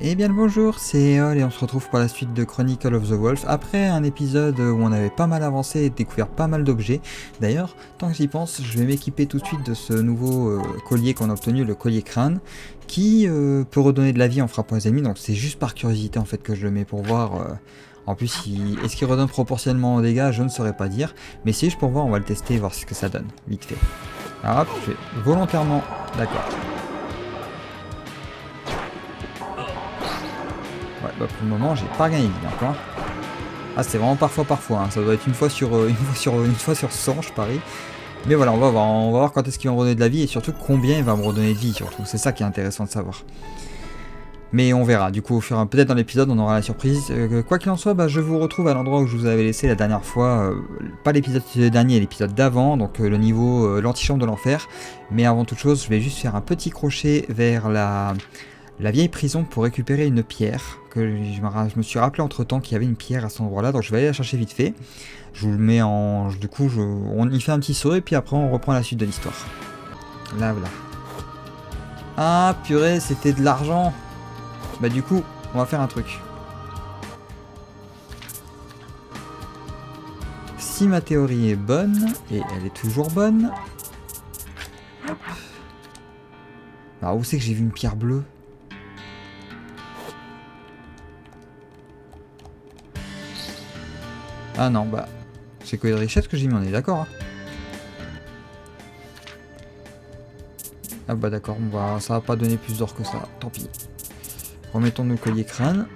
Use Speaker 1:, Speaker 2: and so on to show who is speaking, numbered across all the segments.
Speaker 1: Eh bien le bonjour, c'est Eol et on se retrouve pour la suite de Chronicle of the Wolf après un épisode où on avait pas mal avancé et découvert pas mal d'objets. D'ailleurs, tant que j'y pense, je vais m'équiper tout de suite de ce nouveau collier qu'on a obtenu, le collier crâne, qui peut redonner de la vie en frappant les ennemis, donc c'est juste par curiosité en fait que je le mets pour voir. En plus, est-ce qu'il redonne proportionnellement aux dégâts, je ne saurais pas dire, mais si je pour voir, on va le tester et voir ce que ça donne, vite fait. Alors hop, je vais volontairement, d'accord. Ouais, bah pour le moment, j'ai pas gagné de encore. Ah, c'est vraiment parfois, hein. Ça doit être une fois sur 100, je parie. Mais voilà, on va voir quand est-ce qu'il va me redonner de la vie et surtout combien il va me redonner de vie, surtout. C'est ça qui est intéressant de savoir. Mais on verra, du coup, peut-être dans l'épisode, on aura la surprise. Quoi qu'il en soit, bah, je vous retrouve à l'endroit où je vous avais laissé la dernière fois. Pas l'épisode dernier, l'épisode d'avant, donc le niveau l'antichambre de l'enfer. Mais avant toute chose, je vais juste faire un petit crochet vers la vieille prison pour récupérer une pierre. Que je me suis rappelé entre temps qu'il y avait une pierre à cet endroit là, donc je vais aller la chercher vite fait. Je vous le mets en. Du coup, on y fait un petit saut et puis après on reprend la suite de l'histoire. Là, voilà. Ah purée, c'était de l'argent. Bah, du coup, on va faire un truc. Si ma théorie est bonne, et elle est toujours bonne. Alors, où c'est que j'ai vu une pierre bleue ? Ah non, bah, c'est que de richesse que j'ai mis, on est d'accord. Hein. Ah bah d'accord, ça va pas donner plus d'or que ça, tant pis. Remettons nos colliers crâne.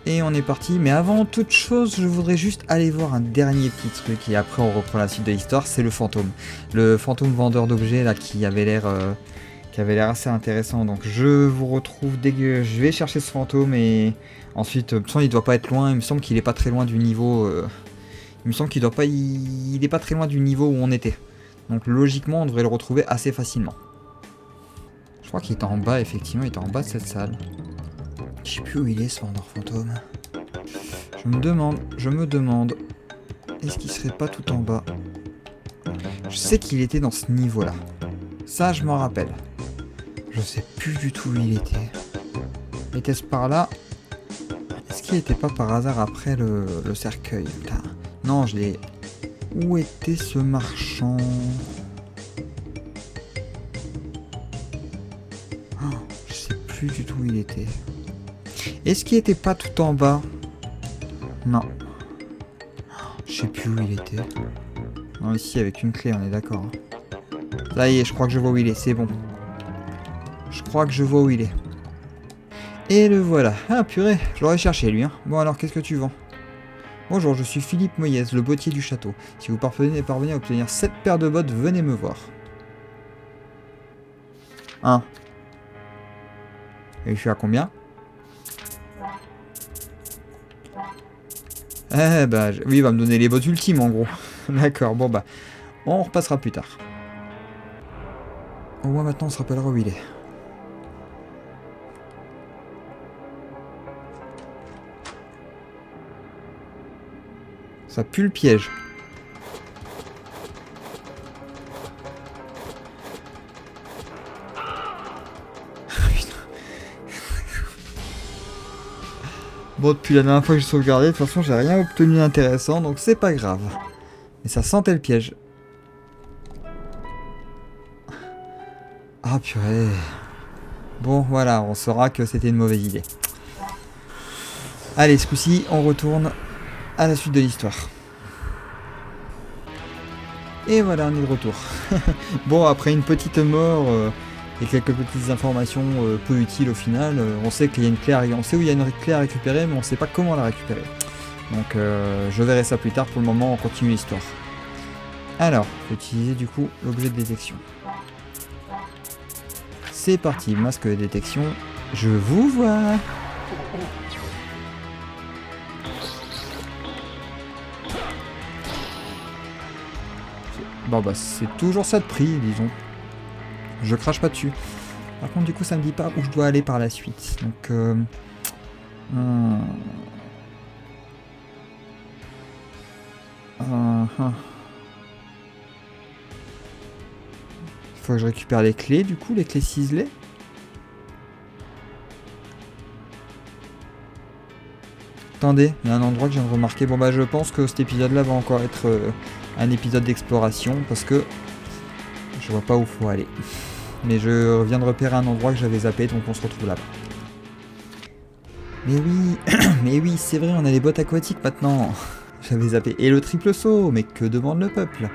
Speaker 1: Et on est parti, mais avant toute chose, je voudrais juste aller voir un dernier petit truc, et après on reprend la suite de l'histoire, c'est le fantôme. Le fantôme vendeur d'objets, là, qui avait l'air assez intéressant. Donc je vous retrouve dès que je vais chercher ce fantôme, et ensuite, de toute façon, il doit pas être loin, il me semble qu'il est pas très loin du niveau... Il me semble qu'il doit pas... Il est pas très loin du niveau où on était. Donc logiquement, on devrait le retrouver assez facilement. Je crois qu'il est en bas, effectivement, il est en bas de cette salle. Je sais plus où il est, ce vendeur fantôme. Je me demande, est-ce qu'il serait pas tout en bas? Je sais qu'il était dans ce niveau-là. Ça, je m'en rappelle. Je sais plus du tout où il était. Était-ce par là? Est-ce qu'il était pas par hasard après le cercueil? Putain. Non, je l'ai... Où était ce marchand? Oh, je sais plus du tout où il était. Est-ce qu'il était pas tout en bas? Non. Je sais plus où il était. Non, ici avec une clé, on est d'accord. Ça y est, je crois que je vois où il est, c'est bon. Je crois que je vois où il est. Et le voilà. Ah purée, je l'aurais cherché lui. Hein. Bon alors, qu'est-ce que tu vends? Bonjour, je suis Philippe Moyez, le bottier du château. Si vous parvenez à obtenir 7 paires de bottes, venez me voir. 1. Et je suis à combien? Eh bah, oui, il va me donner les bottes ultimes en gros. D'accord, bon bah, on repassera plus tard. Au moins maintenant on se rappellera où il est. Ça pue le piège. Bon, depuis la dernière fois que j'ai sauvegardé, de toute façon j'ai rien obtenu d'intéressant, donc c'est pas grave. Mais ça sentait le piège. Ah purée. Bon voilà, on saura que c'était une mauvaise idée. Allez, ce coup-ci, on retourne à la suite de l'histoire. Et voilà, on est de retour. Bon, après une petite mort et quelques petites informations peu utiles au final, on sait qu'il y a une clé on sait où il y a une clé à récupérer, mais on sait pas comment la récupérer. Donc je verrai ça plus tard, pour le moment on continue l'histoire. Alors, faut utiliser du coup l'objet de détection. C'est parti, masque de détection, je vous vois. Bon bah c'est toujours ça de prix, disons. Je crache pas dessus. Par contre du coup ça me dit pas où je dois aller par la suite. Donc faut que je récupère les clés du coup, les clés ciselées. Attendez, il y a un endroit que je viens de remarquer. Bon bah je pense que cet épisode-là va encore être un épisode d'exploration parce que je vois pas où faut aller. Mais je viens de repérer un endroit que j'avais zappé, donc on se retrouve là-bas. Mais oui, mais oui, c'est vrai, on a les bottes aquatiques maintenant. J'avais zappé. Et le triple saut, mais que demande le peuple?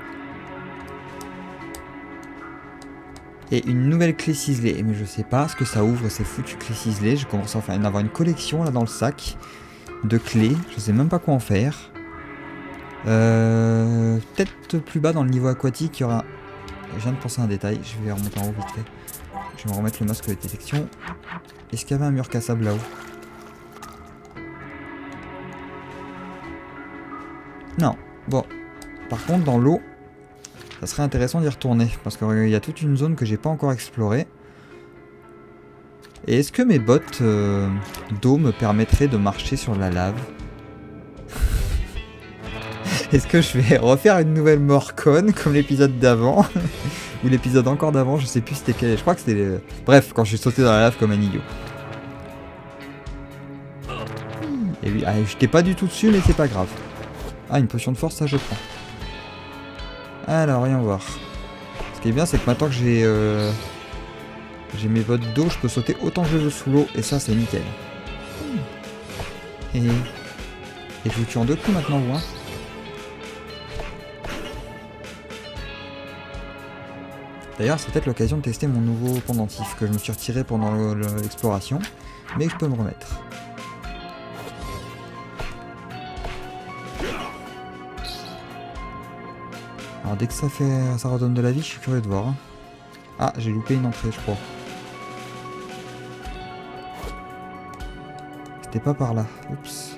Speaker 1: Et une nouvelle clé ciselée. Mais je sais pas ce que ça ouvre, ces foutues clés ciselées. Je commence à en avoir une collection là dans le sac de clés. Je sais même pas quoi en faire. Peut-être plus bas dans le niveau aquatique, il y aura... Je viens de penser à un détail, je vais remonter en haut vite fait. Je vais me remettre le masque de détection. Est-ce qu'il y avait un mur cassable là-haut? Non. Bon. Par contre, dans l'eau, ça serait intéressant d'y retourner. Parce qu'il y a toute une zone que j'ai pas encore explorée. Et est-ce que mes bottes d'eau me permettraient de marcher sur la lave? Est-ce que je vais refaire une nouvelle Morcone comme l'épisode d'avant? Ou l'épisode encore d'avant, je sais plus c'était quel. Je crois que c'était... Bref, quand je suis sauté dans la lave comme un idiot. Et oui, j'étais pas du tout dessus, mais c'est pas grave. Ah, une potion de force, ça je prends. Alors, voyons voir. Ce qui est bien, c'est que maintenant que j'ai mes bottes d'eau, je peux sauter autant que je veux sous l'eau, et ça, c'est nickel. Et je vous tue en 2 coups maintenant, vous, hein. D'ailleurs, c'est peut-être l'occasion de tester mon nouveau pendentif que je me suis retiré pendant l'exploration, mais que je peux me remettre. Alors dès que ça redonne de la vie, je suis curieux de voir. Hein. Ah, j'ai loupé une entrée, je crois. C'était pas par là. Oups.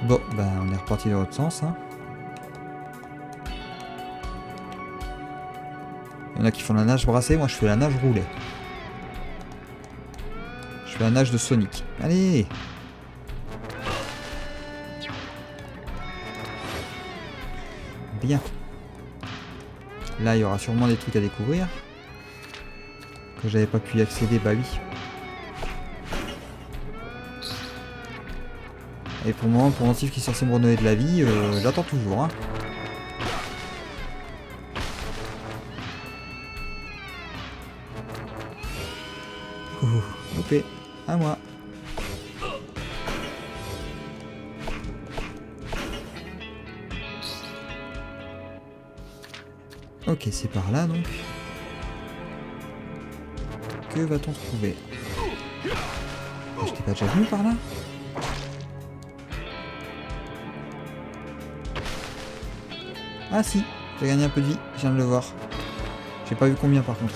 Speaker 1: Bon, ben on est reparti dans l'autre sens. Hein. Il y en a qui font la nage brassée, moi je fais la nage roulée. Je fais la nage de Sonic. Allez! Bien. Là, il y aura sûrement des trucs à découvrir. Que j'avais pas pu y accéder, bah oui. Et pour le moment, pour Antif qui est censé me redonner de la vie, j'attends toujours. Hein. Loupé, à moi. Ok, c'est par là donc. Que va-t-on trouver? Je t'ai pas déjà venu par là? Ah si, j'ai gagné un peu de vie, je viens de le voir. J'ai pas vu combien par contre.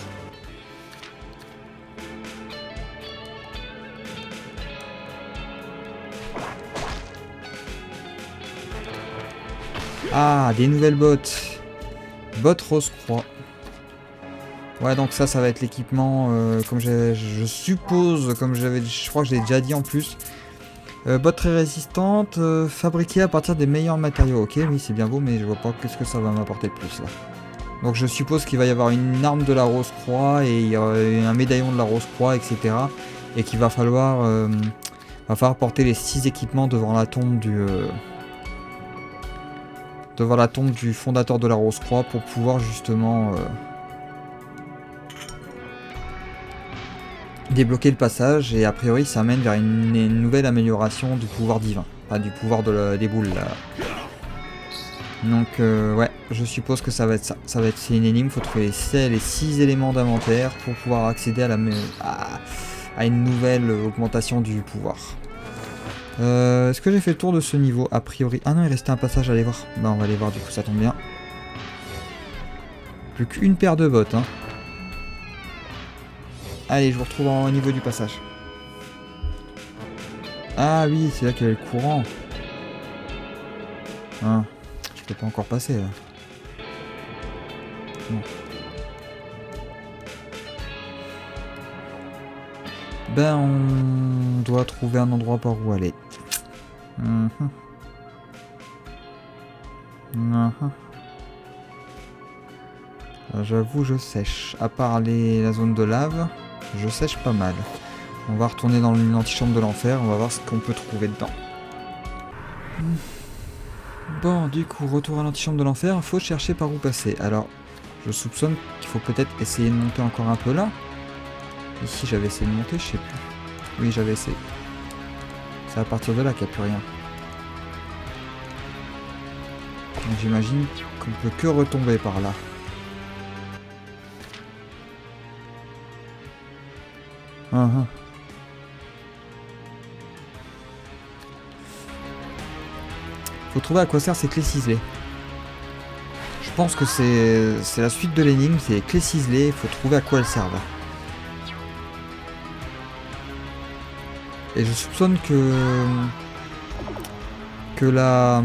Speaker 1: Ah, des nouvelles bottes. Bottes rose-croix. Ouais, donc ça va être l'équipement, comme je suppose, comme je crois que je l'ai déjà dit en plus. Bottes très résistantes, fabriquées à partir des meilleurs matériaux. Ok, oui, c'est bien beau, mais je vois pas qu'est-ce que ça va m'apporter de plus là. Donc je suppose qu'il va y avoir une arme de la Rose-Croix et un médaillon de la Rose-Croix, etc. Et qu'il va falloir porter les 6 équipements devant la tombe du fondateur de la Rose-Croix pour pouvoir justement débloquer le passage. Et a priori ça mène vers une nouvelle amélioration du pouvoir divin. Pas du pouvoir des boules là. Donc ouais, je suppose que ça va être ça. C'est une énigme, il faut trouver les 6 éléments d'inventaire pour pouvoir accéder à une nouvelle augmentation du pouvoir. Est-ce que j'ai fait le tour de ce niveau? A priori... Ah non, il restait un passage à aller voir. Bah on va aller voir, du coup ça tombe bien. Plus qu'une paire de bottes. Hein. Allez, je vous retrouve au niveau du passage. Ah oui, c'est là qu'il y avait le courant. Hein. Je peux pas encore passer là. Non. Ben on doit trouver un endroit par où aller. J'avoue, je sèche. À part la zone de lave, je sèche pas mal. On va retourner dans l'antichambre de l'enfer, on va voir ce qu'on peut trouver dedans. Bon, du coup, retour à l'antichambre de l'enfer, faut chercher par où passer. Alors, je soupçonne qu'il faut peut-être essayer de monter encore un peu là. Ici, j'avais essayé de monter, je sais plus. Oui, j'avais essayé. C'est à partir de là qu'il n'y a plus rien. Donc j'imagine qu'on peut que retomber par là. Faut trouver à quoi servent ces clés ciselées. Je pense que c'est la suite de l'énigme, c'est les clés ciselées, il faut trouver à quoi elles servent. Et je soupçonne que la...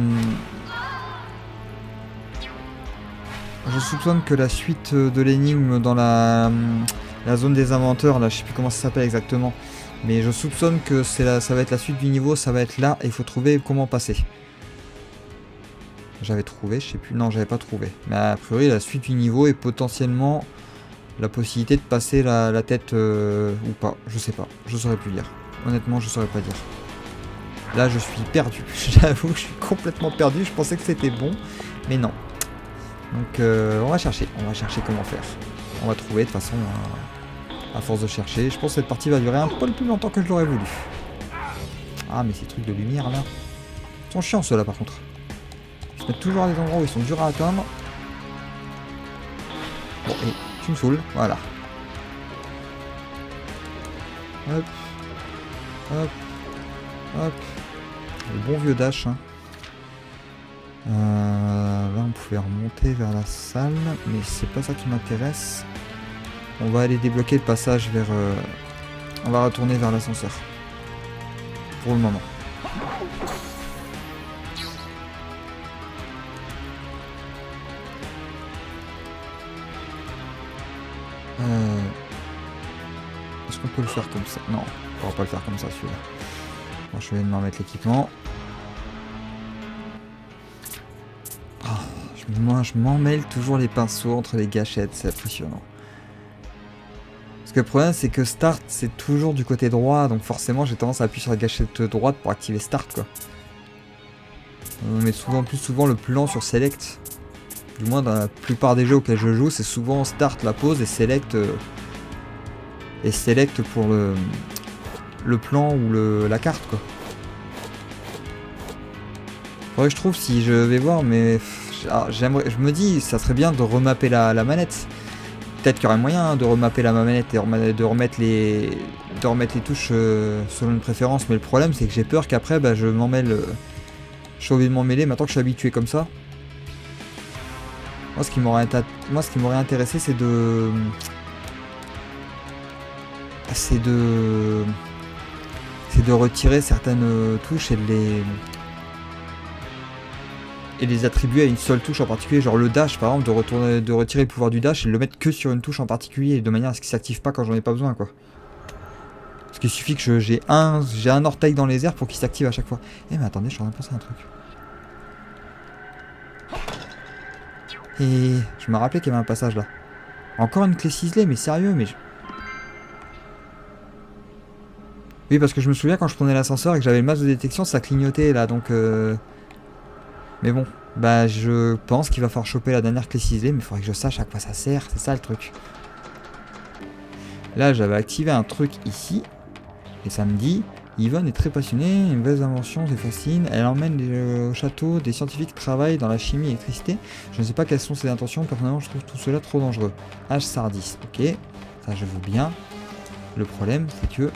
Speaker 1: Je soupçonne que la suite de l'énigme dans la zone des inventeurs, là je sais plus comment ça s'appelle exactement, mais je soupçonne que ça va être la suite du niveau, ça va être là et il faut trouver comment passer. J'avais trouvé, je sais plus, non j'avais pas trouvé. Mais a priori la suite du niveau est potentiellement la possibilité de passer la tête ou pas, je sais pas, je saurais plus dire. Honnêtement je saurais pas dire. Là je suis perdu, j'avoue je suis complètement perdu, je pensais que c'était bon, mais non. Donc on va chercher comment faire. On va trouver de toute façon, à force de chercher. Je pense que cette partie va durer un peu plus longtemps que je l'aurais voulu. Ah mais ces trucs de lumière là, ils sont chiants ceux-là par contre. Ils se mettent toujours à des endroits où ils sont durs à atteindre. Bon et tu me saoules, voilà. Hop, hop, hop. Le bon vieux dash. Hein. Là on pouvait remonter vers la salle, mais c'est pas ça qui m'intéresse. On va aller débloquer le passage vers... on va retourner vers l'ascenseur. Pour le moment. Est-ce qu'on peut le faire comme ça? Non, on pourra pas le faire comme ça celui-là. Bon, je vais me remettre l'équipement. Moi, je m'en mêle toujours les pinceaux entre les gâchettes, c'est impressionnant. Parce que le problème, c'est que Start, c'est toujours du côté droit, donc forcément, j'ai tendance à appuyer sur la gâchette droite pour activer Start, quoi. On met plus souvent le plan sur Select. Du moins, dans la plupart des jeux auxquels je joue, c'est souvent Start la pause et Select pour le plan ou la carte, quoi. Faudrait que je trouve si je vais voir, mais... je me dis, ça serait bien de remapper la manette. Peut-être qu'il y aurait moyen de remapper la manette et de remettre les touches selon une préférence. Mais le problème, c'est que j'ai peur qu'après, je m'en mêle. Je suis obligé de m'en mêler. Maintenant que je suis habitué comme ça. Moi, ce qui m'aurait intéressé, c'est de retirer certaines touches et de les attribuer à une seule touche en particulier, genre le dash par exemple, de retirer le pouvoir du dash et de le mettre que sur une touche en particulier, de manière à ce qu'il s'active pas quand j'en ai pas besoin, quoi. Parce qu'il suffit que j'ai un orteil dans les airs pour qu'il s'active à chaque fois. Eh mais attendez, je suis en train de penser à un truc. Et je me rappelais qu'il y avait un passage là. Encore une clé ciselée, mais sérieux, mais... Oui, parce que je me souviens quand je prenais l'ascenseur et que j'avais le masque de détection, ça clignotait là, donc... Mais bon, je pense qu'il va falloir choper la dernière clé ciselée, mais il faudrait que je sache à quoi ça sert, c'est ça le truc. Là, j'avais activé un truc ici, et ça me dit, Yvonne est très passionnée, une nouvelle invention, c'est fascine, elle emmène au château des scientifiques qui travaillent dans la chimie et l'électricité. Je ne sais pas quelles sont ses intentions, personnellement je trouve tout cela trop dangereux. H Sardis, ok, ça je veux bien. Le problème, c'est que,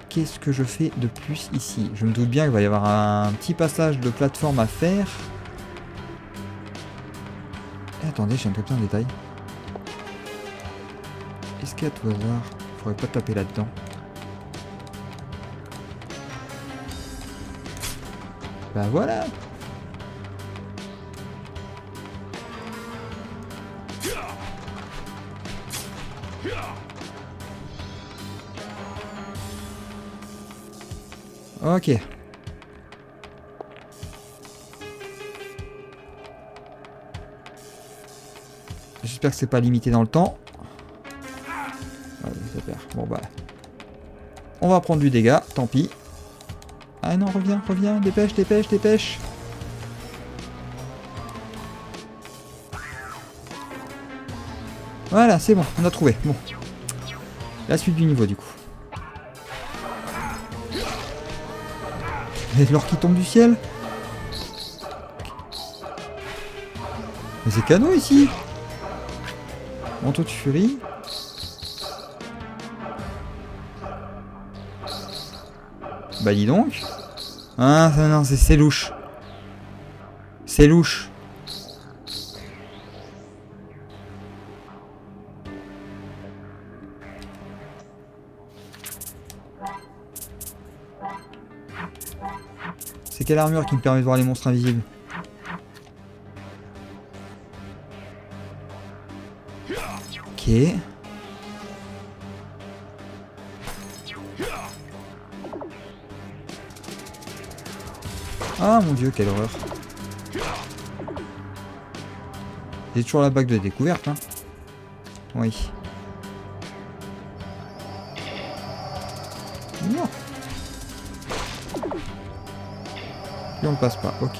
Speaker 1: qu'est-ce que je fais de plus ici? Je me doute bien qu'il va y avoir un petit passage de plateforme à faire. Attendez, j'ai un peu un détail. Est-ce qu'à tout hasard, il faudrait pas taper là-dedans? Bah voilà. Ok. J'espère que c'est pas limité dans le temps. Ouais, ça perd. Bon on va prendre du dégât, tant pis. Ah non, reviens, reviens, dépêche, dépêche, dépêche. Voilà, c'est bon, on a trouvé. Bon. La suite du niveau, du coup. Et l'or qui tombe du ciel. Mais c'est canon ici. Manteau de furie. Bah dis donc. Ah non, c'est louche. C'est louche. C'est quelle armure qui me permet de voir les monstres invisibles? Ok. Ah mon dieu, quelle horreur. J'ai toujours la bague de découverte, hein. Oui. Non. Lui on le passe pas, ok.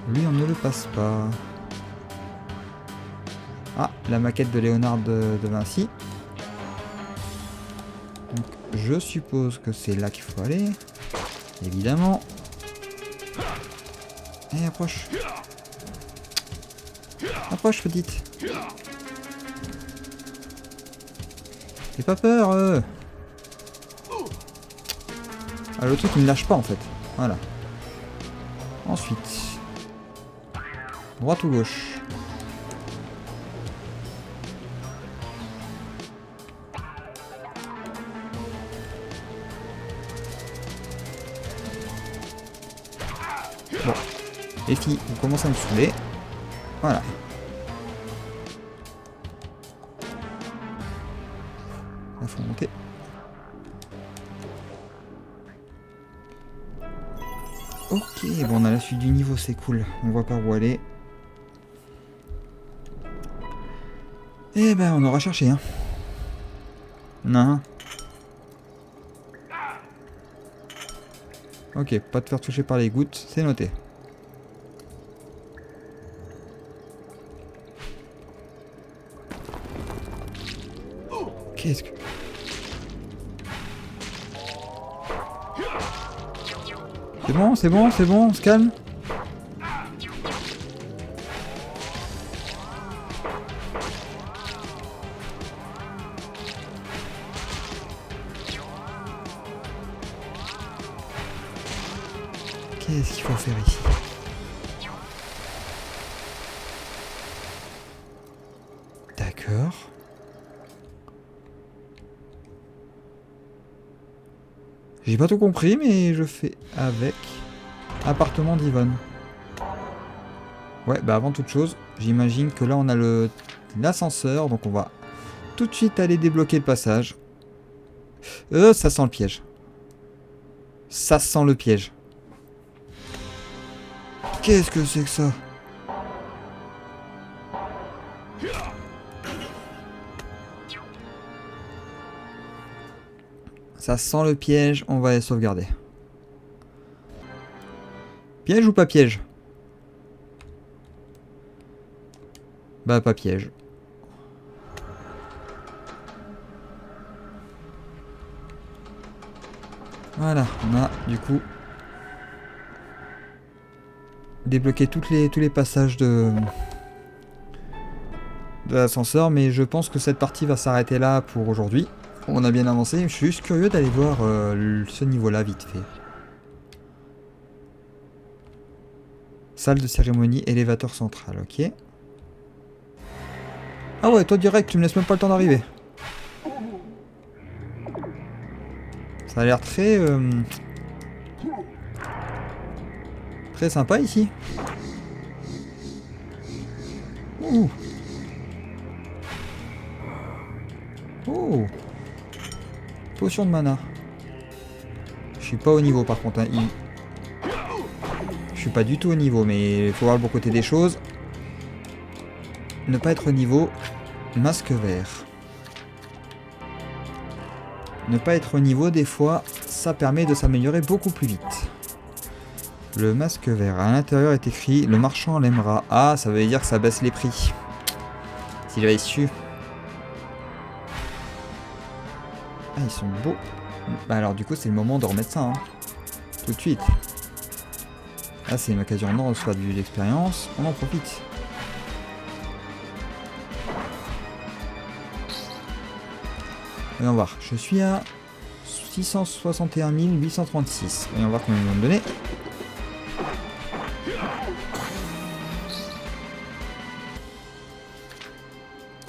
Speaker 1: Lui on ne le passe pas. Ah, la maquette de Léonard de Vinci. Donc, je suppose que c'est là qu'il faut aller. Évidemment. Et approche. Approche, petite. J'ai pas peur. Ah, le truc il me lâche pas en fait. Voilà. Ensuite. Droite ou gauche? Bon. Les filles, vous commencez à me saouler. Voilà. Là, faut monter. Ok, bon, on a la suite du niveau, c'est cool. On voit pas où aller. Eh ben, on aura cherché, hein. Non. Ok, pas te faire toucher par les gouttes, c'est noté. Qu'est-ce que... C'est bon, c'est bon, c'est bon, on se calme. Qu'est-ce qu'il faut faire ici? D'accord. J'ai pas tout compris, mais je fais avec. Appartement d'Yvonne. Ouais, bah avant toute chose, j'imagine que là on a l'ascenseur, donc on va tout de suite aller débloquer le passage. Ça sent le piège. Ça sent le piège. Qu'est-ce que c'est que ça? Ça sent le piège, on va les sauvegarder. Piège ou pas piège? Bah pas piège. Voilà, on a du coup débloqué tous les passages de l'ascenseur, mais je pense que cette partie va s'arrêter là pour aujourd'hui. On a bien avancé, je suis juste curieux d'aller voir ce niveau-là vite fait. Salle de cérémonie, élévateur central, ok. Ah ouais, toi direct, tu me laisses même pas le temps d'arriver. Ça a l'air très... très sympa ici. Ouh. Oh. Potion de mana. Je suis pas au niveau par contre. Hein. Je suis pas du tout au niveau, mais il faut voir le bon côté des choses. Ne pas être au niveau. Masque vert. Ne pas être au niveau, des fois, ça permet de s'améliorer beaucoup plus vite. Le masque vert, à l'intérieur est écrit « Le marchand l'aimera ». Ah, ça veut dire que ça baisse les prix. Si j'avais su. Ah, ils sont beaux. Bah alors du coup, c'est le moment de remettre ça, hein. Tout de suite. Là, c'est une occasion en or de se faire de l'expérience. On en profite. Voyons voir. Je suis à 661 836. Voyons voir combien ils vont me donner.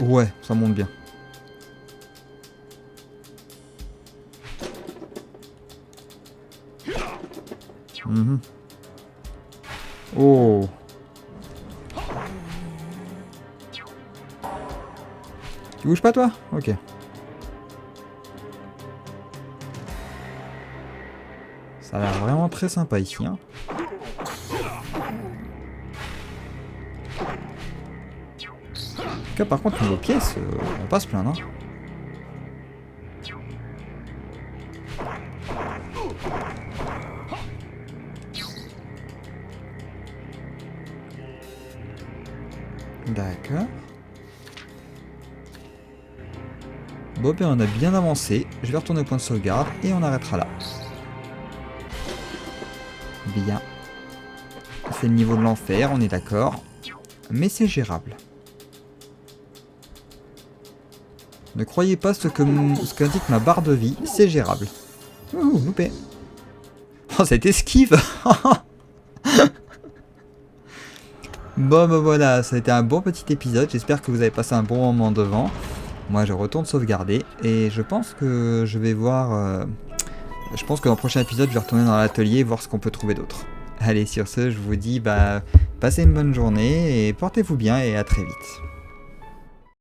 Speaker 1: Ouais, ça monte bien. Oh. Tu bouges pas toi? Ok. Ça a l'air vraiment très sympa ici, hein. En tout cas, par contre, niveau pièces, on passe plein, hein. D'accord. Bon, ben on a bien avancé. Je vais retourner au point de sauvegarde et on arrêtera là. Bien. C'est le niveau de l'enfer, on est d'accord. Mais c'est gérable. Ne croyez pas ce qu'indique ma barre de vie, c'est gérable. Ouh, loupé. Oh, cette esquive. Bon, ben voilà, ça a été un bon petit épisode. J'espère que vous avez passé un bon moment devant. Moi, je retourne sauvegarder. Et je pense que je vais voir... je pense que dans le prochain épisode, je vais retourner dans l'atelier et voir ce qu'on peut trouver d'autre. Allez, sur ce, je vous dis, passez une bonne journée et portez-vous bien et à très vite.